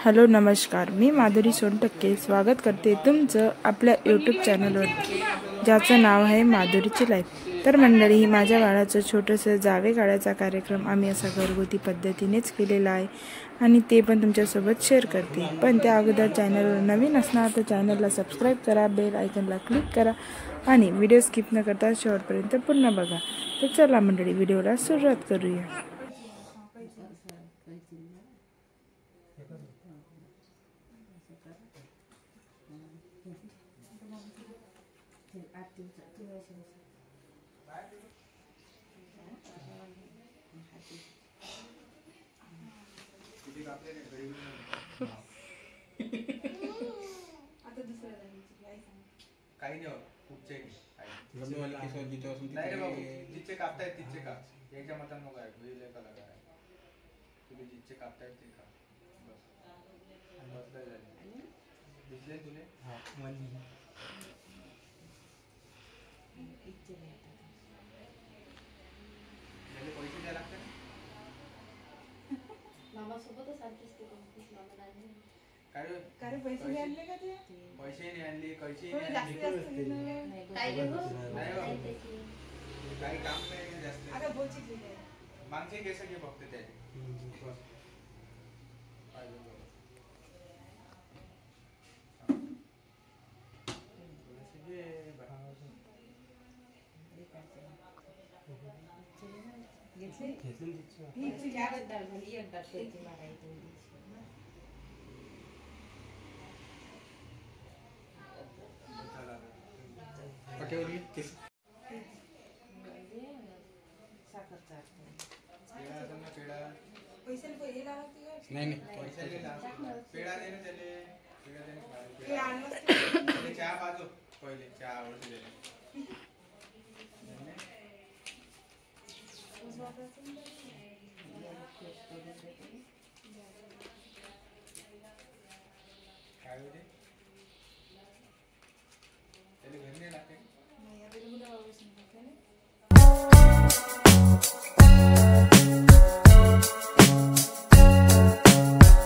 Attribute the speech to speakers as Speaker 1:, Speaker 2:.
Speaker 1: Hello नमस्कार, मी माधुरी सोनटक्के स्वागत करते तुमचं आपल्या यूट्यूब चॅनलवर, ज्याचं नाव आहे माधुरीची लाईफ। तर मंडळी, माझ्या बाळाचं छोटंसं जावे काढायचा कार्यक्रम आम्ही असा घरगुती पद्धतीनेच केलेला आहे आणि ते पण तुमच्यासोबत शेअर करते। पण त्या अगोदर चॅनलवर नवीन असणार तर चॅनलला सबस्क्राईब करा, बेल आयकॉनला क्लिक करा आणि व्हिडिओ स्किप न करता शेवटपर्यंत पूर्ण बघा। तर चला मंडळी, व्हिडिओला सुरुवात करूया।
Speaker 2: काही नाही खूप नाही रे बाबू, जिचे कापतायत तिचे काप, याच्या मतान नको आहे वेगळे कलाकार आहे, तुला जिचे कापतायत ते काप बस बस झाले दिसले तुले पैसे द्यायला लागतात
Speaker 3: मामा सोबतच ऍडजस्ट करून मामा नाही
Speaker 2: काय पैसे नाही आणले का ते पैसे नाही आणले कैसे नाही काही काम नाही जास्त अरे बोलची दिले मागचे केस घे फक्त त्याचे नहीं पेड़ा देने चले चहा पाजो पहिले चहा आवडते काय होते